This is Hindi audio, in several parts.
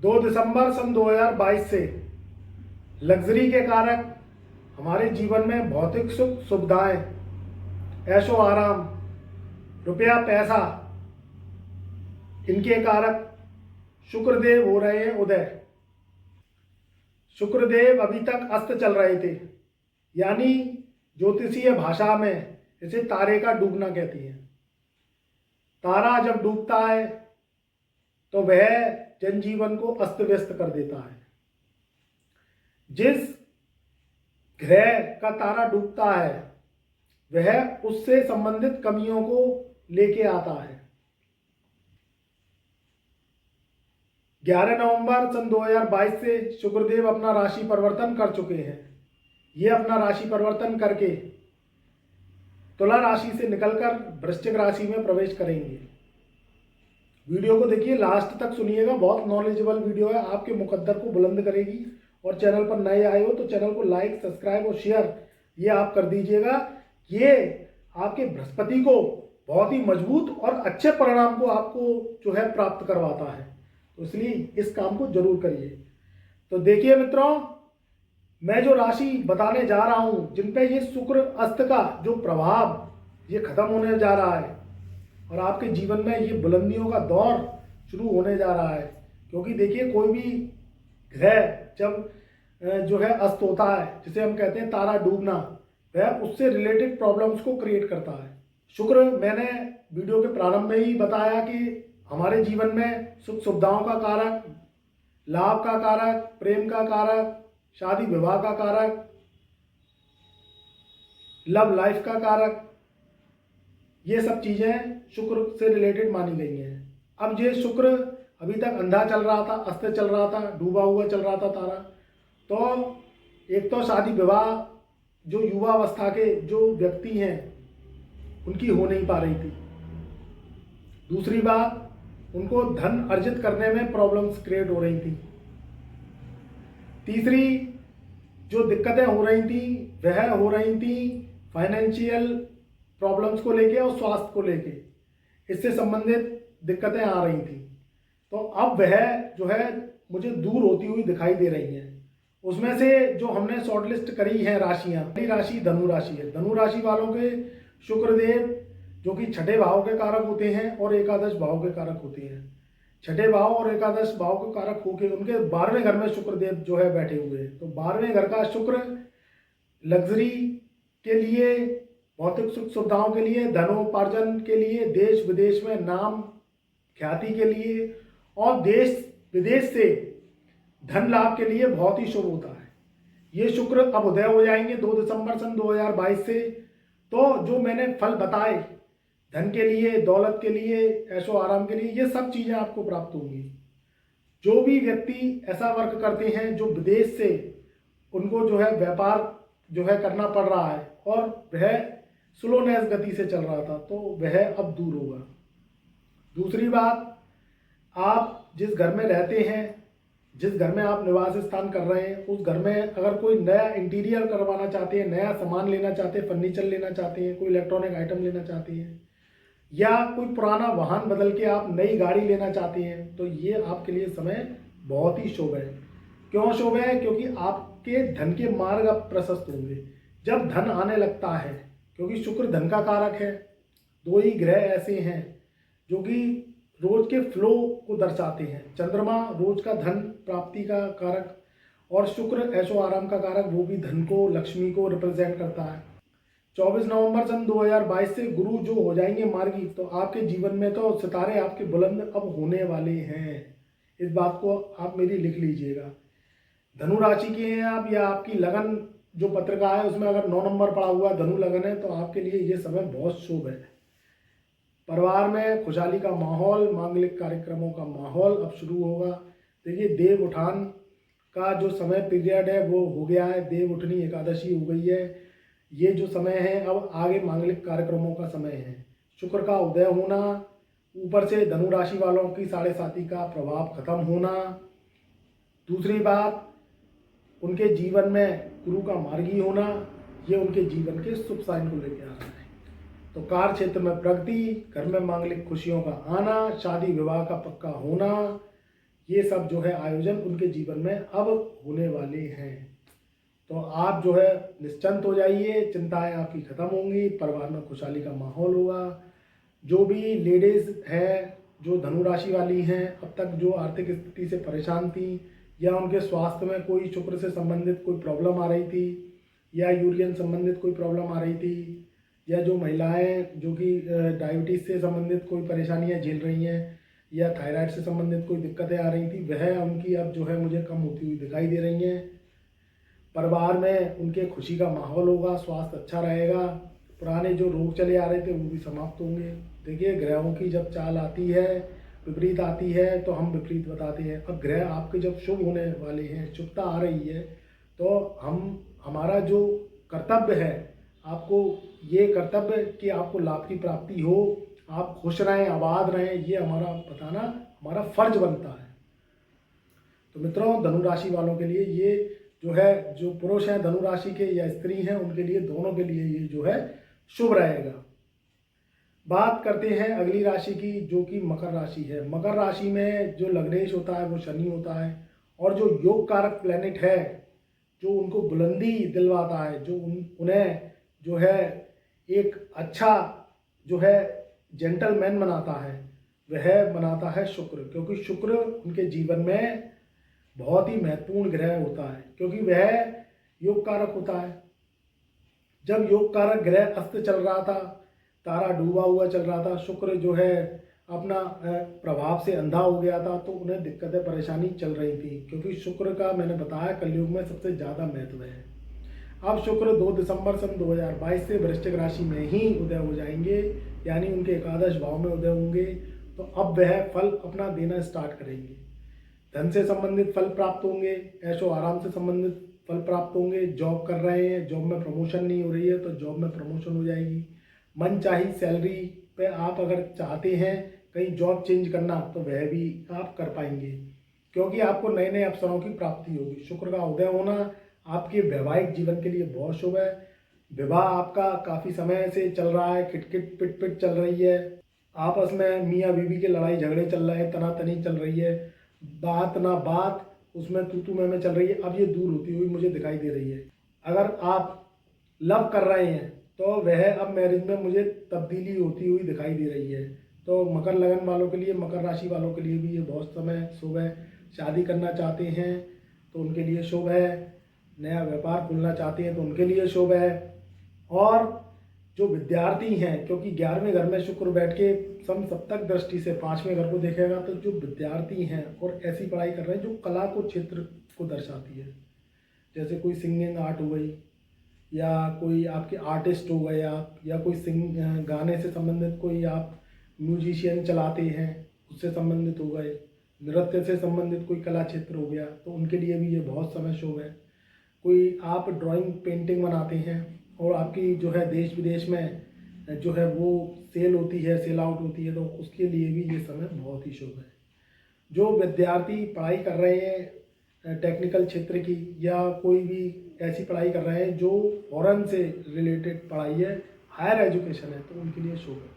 2 दिसंबर सन 2022 से लग्जरी के कारक हमारे जीवन में भौतिक सुख सुविधाएं, ऐशो आराम, रुपया पैसा, इनके कारक शुक्रदेव हो रहे हैं उदय। शुक्रदेव अभी तक अस्त चल रहे थे, यानी ज्योतिषीय भाषा में इसे तारे का डूबना कहती है। तारा जब डूबता है तो वह जनजीवन को अस्त व्यस्त कर देता है। जिस ग्रह का तारा डूबता है वह उससे संबंधित कमियों को लेके आता है। 11 नवंबर सन 2022 से शुक्रदेव अपना राशि परिवर्तन कर चुके हैं। ये अपना राशि परिवर्तन करके तुला राशि से निकलकर वृश्चिक राशि में प्रवेश करेंगे। वीडियो को देखिए, लास्ट तक सुनिएगा, बहुत नॉलेजेबल वीडियो है, आपके मुकद्दर को बुलंद करेगी। और चैनल पर नए आए हो तो चैनल को लाइक, सब्सक्राइब और शेयर ये आप कर दीजिएगा। ये आपके बृहस्पति को बहुत ही मजबूत और अच्छे परिणाम को आपको जो है प्राप्त करवाता है, तो इसलिए इस काम को जरूर करिए। तो देखिए मित्रों, मैं जो राशि बताने जा रहा हूं जिन पे ये शुक्र अस्त का जो प्रभाव ये खत्म होने जा रहा है और आपके जीवन में ये बुलंदियों का दौर शुरू होने जा रहा है। क्योंकि देखिए, कोई भी ग्रह जब जो है अस्त होता है, जिसे हम कहते हैं तारा डूबना, वह उससे रिलेटेड प्रॉब्लम्स को क्रिएट करता है। शुक्र, मैंने वीडियो के प्रारंभ में ही बताया कि हमारे जीवन में सुख सुविधाओं का कारक, लाभ का कारक, प्रेम का कारक, शादी विवाह का कारक, लव लाइफ का कारक, ये सब चीजें शुक्र से रिलेटेड मानी गई हैं। अब ये शुक्र अभी तक अंधा चल रहा था, अस्त चल रहा था, डूबा हुआ चल रहा था तारा, तो एक तो शादी विवाह जो युवा अवस्था के जो व्यक्ति हैं उनकी हो नहीं पा रही थी। दूसरी बात, उनको धन अर्जित करने में प्रॉब्लम्स क्रिएट हो रही थी। तीसरी जो दिक्कतें हो रही थी वह हो रही थी फाइनेंशियल प्रॉब्लम्स को लेके और स्वास्थ्य को लेके, इससे संबंधित दिक्कतें आ रही थी। तो अब वह जो है मुझे दूर होती हुई दिखाई दे रही हैं। उसमें से जो हमने शॉर्टलिस्ट करी है राशियां, पहली राशि धनु राशि है। धनु राशि वालों के शुक्रदेव जो कि छठे भाव के कारक होते हैं और एकादश भाव के कारक होते हैं। छठे भाव और एकादश भाव के कारक होके उनके 12वें घर में शुक्रदेव जो है बैठे हुए हैं। तो 12वें घर का शुक्र लग्जरी के लिए, भौतिक सुख सुविधाओं के लिए, धनोपार्जन के लिए, देश विदेश में नाम ख्याति के लिए और देश विदेश से धन लाभ के लिए बहुत ही शुभ होता है। ये शुक्र अब उदय हो जाएंगे 2 दिसंबर सन 2022 से। तो जो मैंने फल बताए धन के लिए, दौलत के लिए, ऐशो आराम के लिए, ये सब चीजें आपको प्राप्त होंगी। जो भी व्यक्ति ऐसा वर्क करते हैं जो विदेश से उनको जो है व्यापार जो है करना पड़ रहा है और वह स्लोनेस गति से चल रहा था, तो वह अब दूर होगा। दूसरी बात, आप जिस घर में रहते हैं, जिस घर में आप निवास स्थान कर रहे हैं, उस घर में अगर कोई नया इंटीरियर करवाना चाहते हैं, नया सामान लेना चाहते हैं, फर्नीचर लेना चाहते हैं, कोई इलेक्ट्रॉनिक आइटम लेना चाहते हैं, या कोई पुराना वाहन बदल के आप नई गाड़ी लेना चाहते हैं, तो ये आपके लिए समय बहुत ही शुभ है। क्यों शुभ है? क्योंकि आपके धन के मार्ग अब प्रशस्त होंगे जब धन आने लगता है। क्योंकि शुक्र धन का कारक है। दो ही ग्रह ऐसे हैं जो कि रोज के फ्लो को दर्शाते हैं। चंद्रमा रोज का धन प्राप्ति का कारक और शुक्र ऐशो आराम का कारक, वो भी धन को, लक्ष्मी को रिप्रेजेंट करता है। 24 नवंबर सन 2022 से गुरु जो हो जाएंगे मार्गी, तो आपके जीवन में तो सितारे आपके बुलंद अब होने वाले हैं। इस बात को आप मेरी लिख लीजिएगा। धनु राशि के हैं आप, या आपकी लगन जो पत्रिका है उसमें अगर 9 नंबर पड़ा हुआ धनु लगन है, तो आपके लिए ये समय बहुत शुभ है। परिवार में खुशहाली का माहौल, मांगलिक कार्यक्रमों का माहौल अब शुरू होगा। देखिए, देव उठान का जो समय पीरियड है वो हो गया है, देव उठनी एकादशी हो गई है। ये जो समय है अब आगे मांगलिक कार्यक्रमों का समय है। शुक्र का उदय होना, ऊपर से धनु राशि वालों की 7.5 का प्रभाव खत्म होना। दूसरी बात, उनके जीवन में गुरु का मार्गी होना, ये उनके जीवन के शुभ साइन को लेकर आ रहा है। तो कार्य क्षेत्र में प्रगति, घर में मांगलिक खुशियों का आना, शादी विवाह का पक्का होना, ये सब जो है आयोजन उनके जीवन में अब होने वाले हैं। तो आप जो है निश्चिंत हो जाइए, चिंताएं आपकी खत्म होंगी, परिवार में खुशहाली का माहौल होगा। जो भी लेडीज़ हैं, जो धनु राशि वाली हैं, अब तक जो आर्थिक स्थिति से परेशान थी या उनके स्वास्थ्य में कोई शुक्र से संबंधित कोई प्रॉब्लम आ रही थी या यूरियन संबंधित कोई प्रॉब्लम आ रही थी, या जो महिलाएं जो कि डायबिटीज़ से संबंधित कोई परेशानियां झेल रही हैं या थायराइड से संबंधित कोई दिक्कतें आ रही थी, वह उनकी अब जो है मुझे कम होती हुई दिखाई दे रही हैं। परिवार में उनके खुशी का माहौल होगा, स्वास्थ्य अच्छा रहेगा, पुराने जो रोग चले आ रहे थे वो भी समाप्त होंगे। देखिए, ग्रहों की जब चाल आती है, विपरीत आती है, तो हम विपरीत बताते हैं। अब ग्रह आपके जब शुभ होने वाले हैं, शुभता आ रही है, तो हमारा जो कर्तव्य है, आपको ये कर्तव्य कि आपको लाभ की प्राप्ति हो, आप खुश रहें, आबाद रहें, ये हमारा बताना हमारा फर्ज बनता है। तो मित्रों, धनु राशि वालों के लिए ये जो है, जो पुरुष हैं धनु राशि के या स्त्री हैं, उनके लिए, दोनों के लिए ये जो है शुभ रहेगा। बात करते हैं अगली राशि की, जो कि मकर राशि है। मकर राशि में जो लग्नेश होता है वो शनि होता है, और जो योग कारक प्लेनेट है, जो उनको बुलंदी दिलवाता है, जो उन्हें जो है एक अच्छा जो है जेंटलमैन बनाता है, वह बनाता है शुक्र। क्योंकि शुक्र उनके जीवन में बहुत ही महत्वपूर्ण ग्रह होता है, क्योंकि वह योग कारक होता है। जब योग कारक ग्रह अस्त चल रहा था, तारा डूबा हुआ चल रहा था, शुक्र जो है अपना प्रभाव से अंधा हो गया था, तो उन्हें दिक्कतें परेशानी चल रही थी। क्योंकि शुक्र का मैंने बताया कलयुग में सबसे ज़्यादा महत्व है। अब शुक्र 2 दिसंबर सन 2022 से वृश्चिक राशि में ही उदय हो जाएंगे, यानी उनके एकादश भाव में उदय होंगे। तो अब वह फल अपना देना स्टार्ट करेंगे। धन से संबंधित फल प्राप्त होंगे, ऐशो आराम से संबंधित फल प्राप्त होंगे। जॉब कर रहे हैं, जॉब में प्रमोशन नहीं हो रही है, तो जॉब में प्रमोशन हो जाएगी। मन चाही सैलरी पे आप अगर चाहते हैं कहीं जॉब चेंज करना, तो वह भी आप कर पाएंगे, क्योंकि आपको नए नए अवसरों की प्राप्ति होगी। शुक्र का उदय होना आपके वैवाहिक जीवन के लिए बहुत शुभ है। विवाह आपका काफ़ी समय से चल रहा है, खिटखिट पिट पिट चल रही है, आपस में मियाँ बीवी के लड़ाई झगड़े चल रहे हैं, तनातनी चल रही है, बात ना बात उसमें तू तू मैं चल रही है, अब ये दूर होती हुई मुझे दिखाई दे रही है। अगर आप लव कर रहे हैं, तो वह अब मैरिज में मुझे तब्दीली होती हुई दिखाई दे रही है। तो मकर लगन वालों के लिए, मकर राशि वालों के लिए भी ये बहुत समय शुभ है। शादी करना चाहते हैं तो उनके लिए शुभ है, नया व्यापार खोलना चाहते हैं तो उनके लिए शुभ है। और जो विद्यार्थी हैं, क्योंकि 11वें घर में शुक्र बैठ के समसप्तक दृष्टि से 5वें घर को देखेगा, तो जो विद्यार्थी हैं और ऐसी पढ़ाई कर रहे हैं जो कला को क्षेत्र को दर्शाती है, जैसे कोई सिंगिंग आर्ट हो गई, या कोई आपके आर्टिस्ट हो गए आप, या कोई गाने से संबंधित कोई आप म्यूजिशियन चलाते हैं उससे संबंधित हो गए, नृत्य से संबंधित कोई कला क्षेत्र हो गया, तो उनके लिए भी ये बहुत समय शुभ है। कोई आप ड्राइंग पेंटिंग बनाते हैं और आपकी जो है देश विदेश में जो है वो सेल होती है, सेल आउट होती है, तो उसके लिए भी ये समय बहुत ही शुभ है। जो विद्यार्थी पढ़ाई कर रहे हैं टेक्निकल क्षेत्र की, या कोई भी ऐसी पढ़ाई कर रहे हैं जो फॉरेन से रिलेटेड पढ़ाई है, हायर एजुकेशन है, तो उनके लिए शुभ है।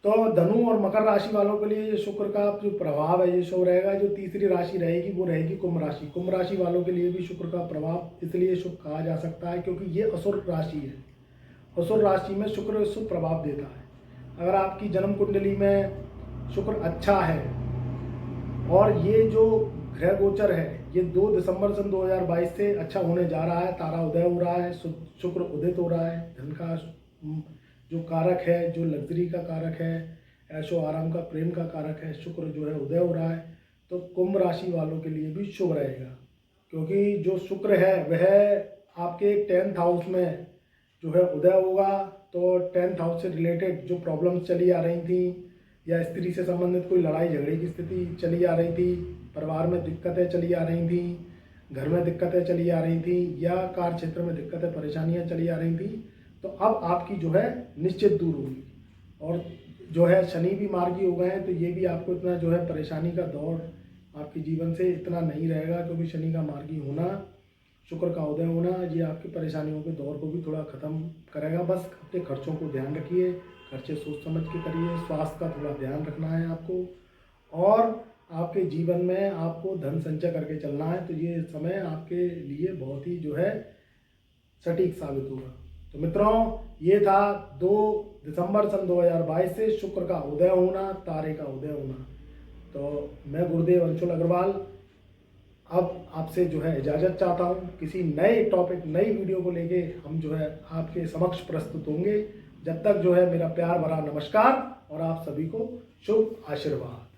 तो धनु और मकर राशि वालों के लिए ये शुक्र का जो प्रभाव है ये शुभ रहेगा। जो तीसरी राशि रहेगी वो रहेगी कुंभ राशि। कुंभ राशि वालों के लिए भी शुक्र का प्रभाव इसलिए शुभ कहा जा सकता है क्योंकि ये असुर राशि है। असुर राशि में शुक्र शुभ प्रभाव देता है। अगर आपकी जन्म कुंडली में शुक्र अच्छा है और ये जो ग्रह गोचर है ये 2 दिसंबर सन 2022 से अच्छा होने जा रहा है, तारा उदय हो रहा है, शुक्र उदित हो रहा है, धन का जो कारक है, जो लग्जरी का कारक है, ऐशो आराम का, प्रेम का कारक है, शुक्र जो है उदय हो रहा है, तो कुंभ राशि वालों के लिए भी शुभ रहेगा। क्योंकि जो शुक्र है वह आपके 10th हाउस में जो है उदय होगा, तो 10th हाउस से रिलेटेड जो प्रॉब्लम्स चली आ रही थी, या स्त्री से संबंधित कोई लड़ाई झगड़े की स्थिति चली आ रही थी, परिवार में दिक्कतें चली आ रही थी, घर में दिक्कतें चली आ रही थी, या कार्य क्षेत्र में दिक्कतें परेशानियां चली आ रही थी, तो अब आपकी जो है निश्चित दूर होगी। और जो है शनि भी मार्गी हो गए हैं, तो ये भी आपको इतना जो है परेशानी का दौर आपके जीवन से इतना नहीं रहेगा, क्योंकि शनि का मार्गी होना, शुक्र का उदय होना, ये आपकी परेशानियों के दौर को भी थोड़ा ख़त्म करेगा। बस अपने खर्चों को ध्यान रखिए, खर्चे सोच समझ के करिए, स्वास्थ्य का थोड़ा ध्यान रखना है आपको, और आपके जीवन में आपको धन संचय करके चलना है तो ये समय आपके लिए बहुत ही जो है सटीक साबित होगा। तो मित्रों, ये था 2 दिसंबर सन 2022 से शुक्र का उदय होना, तारे का उदय होना। तो मैं गुरुदेव अंशुल अग्रवाल अब आपसे जो है इजाज़त चाहता हूँ। किसी नए टॉपिक, नई वीडियो को लेके हम जो है आपके समक्ष प्रस्तुत होंगे। जब तक जो है मेरा प्यार भरा नमस्कार और आप सभी को शुभ आशीर्वाद।